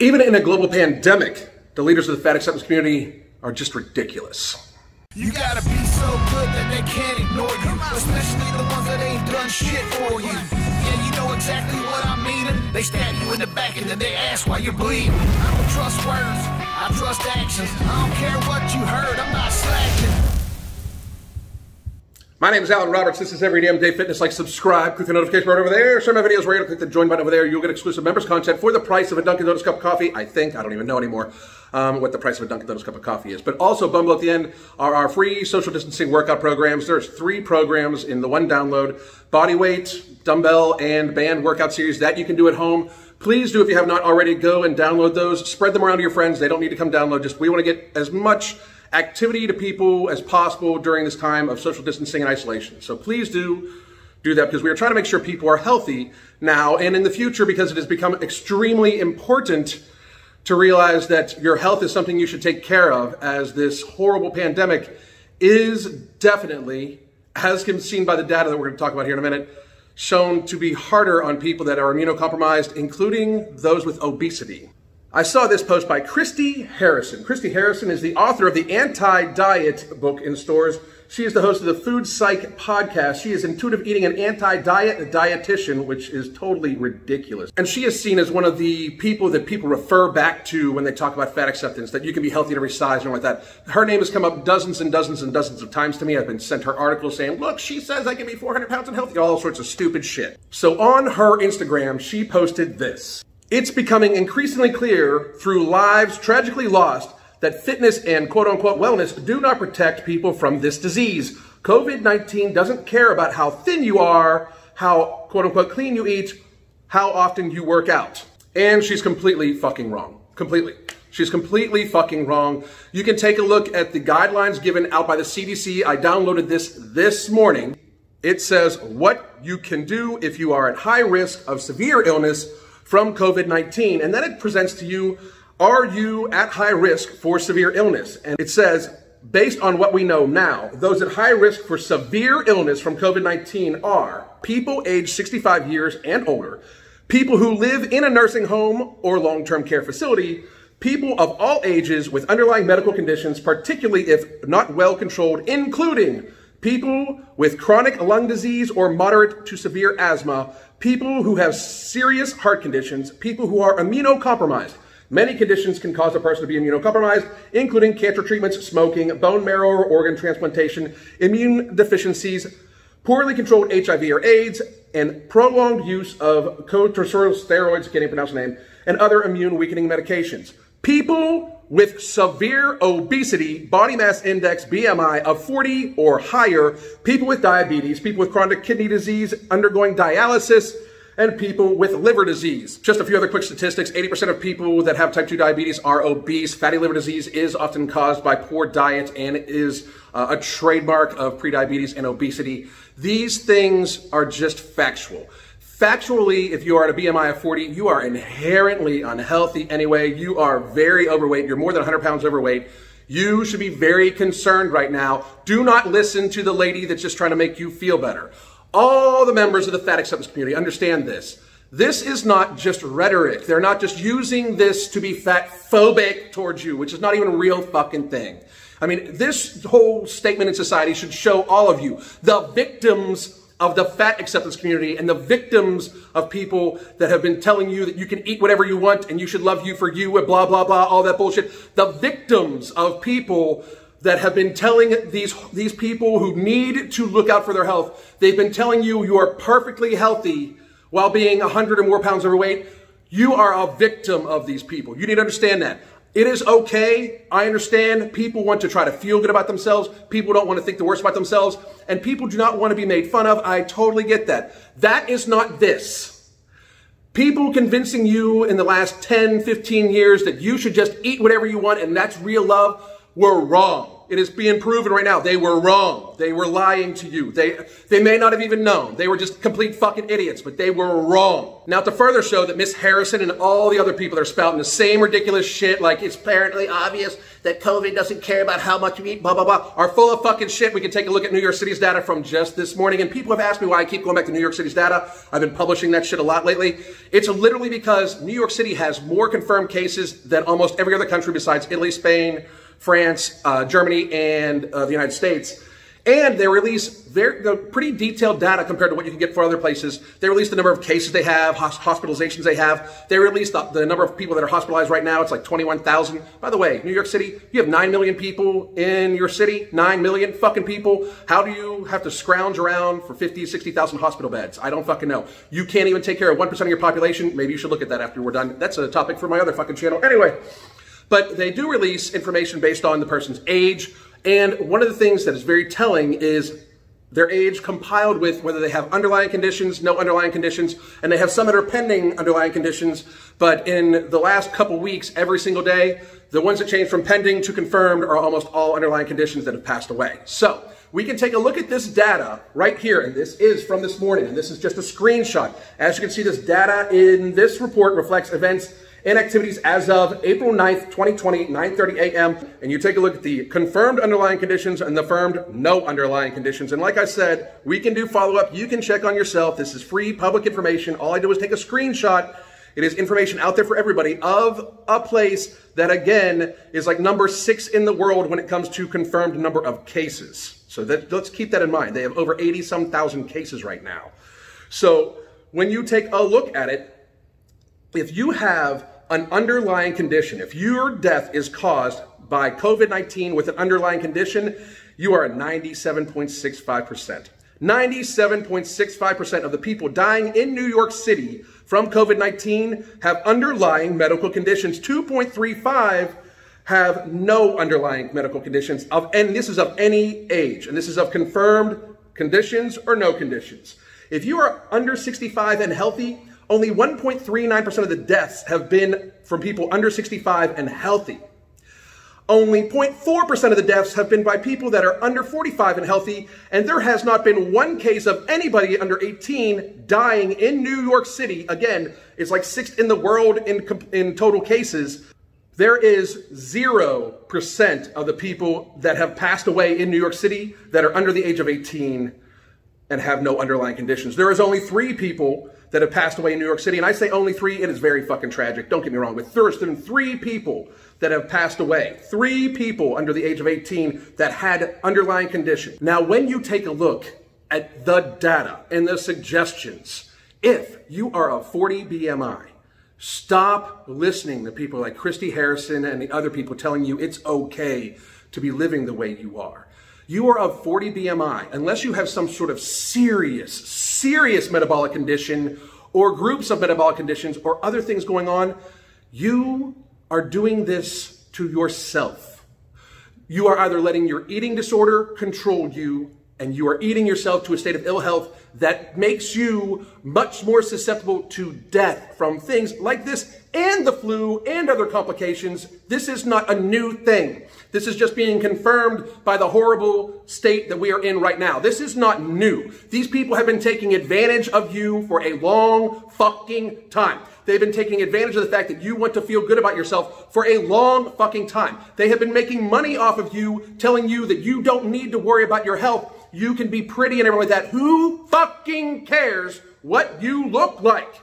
Even in a global pandemic, the leaders of the fat acceptance community are just ridiculous. You gotta be so good that they can't ignore you, especially the ones that ain't done shit for you. Yeah, you know exactly what I mean. They stab you in the back and then they ask why you're bleeding. I don't trust words, I trust actions. I don't care what you heard, I'm not slacking. My name is Alan Roberts. This is Every Damn Day Fitness. Like, subscribe, click the notification button over there. Share my videos right here. Click the join button over there. You'll get exclusive members content for the price of a Dunkin' Donuts cup of coffee. I don't even know anymore what the price of a Dunkin' Donuts cup of coffee is. But also, bundled at the end are our free social distancing workout programs. There's 3 programs in the one download: body weight, dumbbell, and band workout series that you can do at home. Please do, if you have not already, go and download those. Spread them around to your friends. They don't need to come download. Just we want to get as much activity to people as possible during this time of social distancing and isolation. So please do that, because we are trying to make sure people are healthy now and in the future, because it has become extremely important to realize that your health is something you should take care of, as this horrible pandemic is definitely, as can be seen by the data that we're going to talk about here in a minute, shown to be harder on people that are immunocompromised, including those with obesity. I saw this post by Christy Harrison. Christy Harrison is the author of the Anti-Diet book in stores. She is the host of the Food Psych podcast. She is intuitive eating and anti-diet dietitian, which is totally ridiculous. And she is seen as one of the people that people refer back to when they talk about fat acceptance, that you can be healthy in every size and all like that. Her name has come up dozens and dozens and dozens of times to me. I've been sent her articles saying, look, she says I can be 400 pounds and healthy, all sorts of stupid shit. So on her Instagram, she posted this. It's becoming increasingly clear through lives tragically lost that fitness and quote-unquote wellness do not protect people from this disease. COVID-19 doesn't care about how thin you are, how quote-unquote clean you eat, how often you work out. And she's completely fucking wrong. Completely. She's completely fucking wrong. You can take a look at the guidelines given out by the CDC. I downloaded this morning. It says what you can do if you are at high risk of severe illness from COVID-19, and then it presents to you, are you at high risk for severe illness? And it says, based on what we know now, those at high risk for severe illness from COVID-19 are people aged 65 years and older, people who live in a nursing home or long-term care facility, people of all ages with underlying medical conditions, particularly if not well controlled, including people with chronic lung disease or moderate to severe asthma, people who have serious heart conditions, people who are immunocompromised. Many conditions can cause a person to be immunocompromised, including cancer treatments, smoking, bone marrow or organ transplantation, immune deficiencies, poorly controlled HIV or AIDS, and prolonged use of corticosteroids, can't even pronounce the name, and other immune weakening medications. People with severe obesity, body mass index, BMI of 40 or higher, people with diabetes, people with chronic kidney disease undergoing dialysis, and people with liver disease. Just a few other quick statistics. 80% of people that have type 2 diabetes are obese. Fatty liver disease is often caused by poor diet and is a trademark of prediabetes and obesity. These things are just factual. Factually, if you are at a BMI of 40, you are inherently unhealthy anyway. You are very overweight. You're more than 100 pounds overweight. You should be very concerned right now. Do not listen to the lady that's just trying to make you feel better. All the members of the fat acceptance community understand this. This is not just rhetoric. They're not just using this to be fat phobic towards you, which is not even a real fucking thing. I mean, this whole statement in society should show all of you, the victims of the fat acceptance community and the victims of people that have been telling you that you can eat whatever you want and you should love you for you, blah, blah, blah, all that bullshit. The victims of people that have been telling these people who need to look out for their health, they've been telling you you are perfectly healthy while being 100 or more pounds overweight. You are a victim of these people. You need to understand that. It is okay. I understand people want to try to feel good about themselves. People don't want to think the worst about themselves. And people do not want to be made fun of. I totally get that. That is not this. People convincing you in the last 10, 15 years that you should just eat whatever you want and that's real love were wrong. It is being proven right now. They were wrong. They were lying to you. They may not have even known. They were just complete fucking idiots, but they were wrong. Now, to further show that Miss Harrison and all the other people that are spouting the same ridiculous shit, like it's apparently obvious that COVID doesn't care about how much you eat, blah, blah, blah, are full of fucking shit. We can take a look at New York City's data from just this morning. And people have asked me why I keep going back to New York City's data. I've been publishing that shit a lot lately. It's literally because New York City has more confirmed cases than almost every other country besides Italy, Spain, France, Germany, and the United States. And they release the pretty detailed data compared to what you can get for other places. They release the number of cases they have, hospitalizations they have. They release the number of people that are hospitalized right now. It's like 21,000. By the way, New York City, you have 9 million people in your city. 9 million fucking people. How do you have to scrounge around for 50, 60,000 hospital beds? I don't fucking know. You can't even take care of 1% of your population. Maybe you should look at that after we're done. That's a topic for my other fucking channel. Anyway, but they do release information based on the person's age. And one of the things that is very telling is their age compiled with whether they have underlying conditions, no underlying conditions, and they have some that are pending underlying conditions. But in the last couple weeks, every single day, the ones that change from pending to confirmed are almost all underlying conditions that have passed away. So we can take a look at this data right here, and this is from this morning, and this is just a screenshot. As you can see, this data in this report reflects events and activities as of April 9th, 2020, 9:30 a.m. And you take a look at the confirmed underlying conditions and the affirmed no underlying conditions. And like I said, we can do follow-up. You can check on yourself. This is free public information. All I do is take a screenshot. It is information out there for everybody of a place that, again, is like number 6 in the world when it comes to confirmed number of cases. So let's keep that in mind. They have over 80-some thousand cases right now. So when you take a look at it, if you have an underlying condition, if your death is caused by COVID-19 with an underlying condition, you are at 97.65%. 97.65% of the people dying in New York City from COVID-19 have underlying medical conditions. 2.35 have no underlying medical conditions, and this is of any age, and this is of confirmed conditions or no conditions. If you are under 65 and healthy, only 1.39% of the deaths have been from people under 65 and healthy. Only 0.4% of the deaths have been by people that are under 45 and healthy, and there has not been one case of anybody under 18 dying in New York City. Again, it's like 6th in the world in total cases. There is 0% of the people that have passed away in New York City that are under the age of 18 and have no underlying conditions. There is only 3 people that have passed away in New York City. And I say only 3, it is very fucking tragic. Don't get me wrong, but there's been 3 people that have passed away. 3 people under the age of 18 that had underlying conditions. Now, when you take a look at the data and the suggestions, if you are of 40 BMI, stop listening to people like Christy Harrison and the other people telling you it's okay to be living the way you are. You are of 40 BMI, unless you have some sort of serious metabolic condition or groups of metabolic conditions or other things going on, you are doing this to yourself. You are either letting your eating disorder control you, and you are eating yourself to a state of ill health that makes you much more susceptible to death from things like this and the flu and other complications. This is not a new thing. This is just being confirmed by the horrible state that we are in right now. This is not new. These people have been taking advantage of you for a long fucking time. They've been taking advantage of the fact that you want to feel good about yourself for a long fucking time. They have been making money off of you, telling you that you don't need to worry about your health. You can be pretty and everything like that. Who fucking cares what you look like?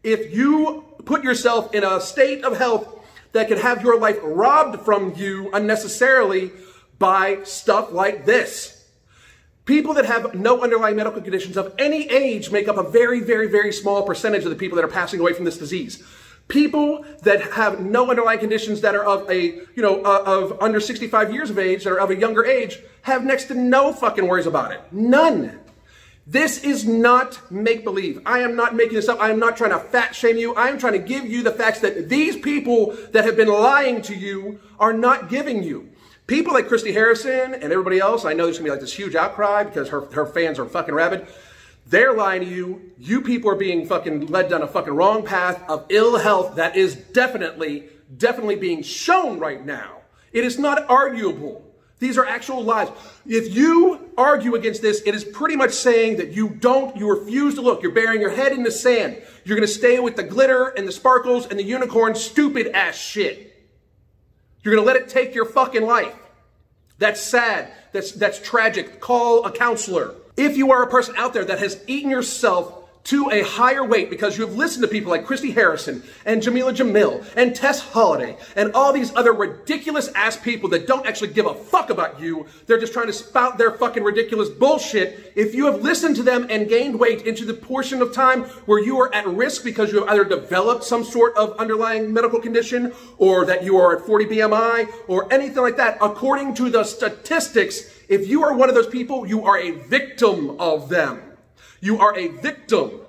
If you put yourself in a state of health that could have your life robbed from you unnecessarily by stuff like this. People that have no underlying medical conditions of any age make up a very, very, very small percentage of the people that are passing away from this disease. People that have no underlying conditions that are of of under 65 years of age, that are of a younger age, have next to no fucking worries about it. None. This is not make-believe. I am not making this up. I am not trying to fat shame you. I am trying to give you the facts that these people that have been lying to you are not giving you. People like Christy Harrison and everybody else, I know there's going to be like this huge outcry because her fans are fucking rabid. They're lying to you. You people are being fucking led down a fucking wrong path of ill health that is definitely being shown right now. It is not arguable. These are actual lies. If you argue against this, it is pretty much saying that you refuse to look. You're burying your head in the sand. You're going to stay with the glitter and the sparkles and the unicorn stupid ass shit. You're going to let it take your fucking life. That's sad. That's tragic. Call a counselor. If you are a person out there that has eaten yourself to a higher weight because you have listened to people like Christy Harrison and Jamila Jamil and Tess Holliday and all these other ridiculous ass people that don't actually give a fuck about you, they're just trying to spout their fucking ridiculous bullshit. If you have listened to them and gained weight into the portion of time where you are at risk because you have either developed some sort of underlying medical condition or that you are at 40 BMI or anything like that, according to the statistics, if you are one of those people, you are a victim of them. You are a victim.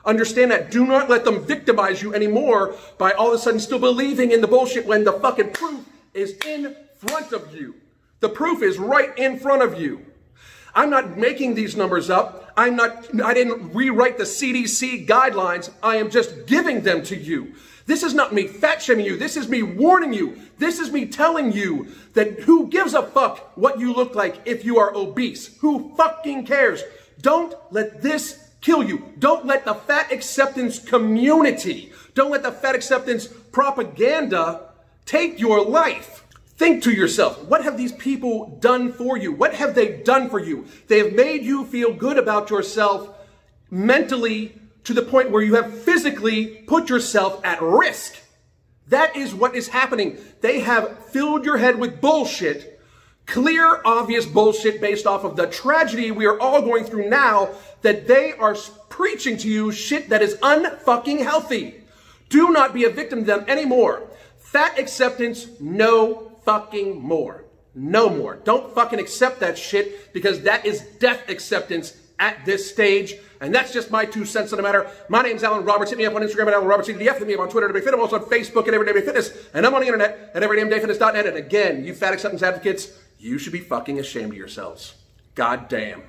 Understand that. Do not let them victimize you anymore by all of a sudden still believing in the bullshit when the fucking proof is in front of you. The proof is right in front of you. I'm not making these numbers up. I didn't rewrite the CDC guidelines. I am just giving them to you. This is not me fat shaming you. This is me warning you. This is me telling you that who gives a fuck what you look like if you are obese? Who fucking cares? Don't let this kill you. Don't let the fat acceptance community, don't let the fat acceptance propaganda take your life. Think to yourself, what have these people done for you? What have they done for you? They have made you feel good about yourself mentally to the point where you have physically put yourself at risk. That is what is happening. They have filled your head with bullshit. Clear, obvious bullshit based off of the tragedy we are all going through now, that they are preaching to you shit that is unfucking healthy. Do not be a victim to them anymore. Fat acceptance, no fucking more. No more. Don't fucking accept that shit because that is death acceptance at this stage. And that's just my 2 cents on the matter. My name's Alan Roberts. Hit me up on Instagram at Alan Roberts. Hit me up on Twitter at Fit. I'm also on Facebook at Everyday Fitness. And I'm on the internet at everydamndayfitness.net. And again, you fat acceptance advocates, you should be fucking ashamed of yourselves. God damn.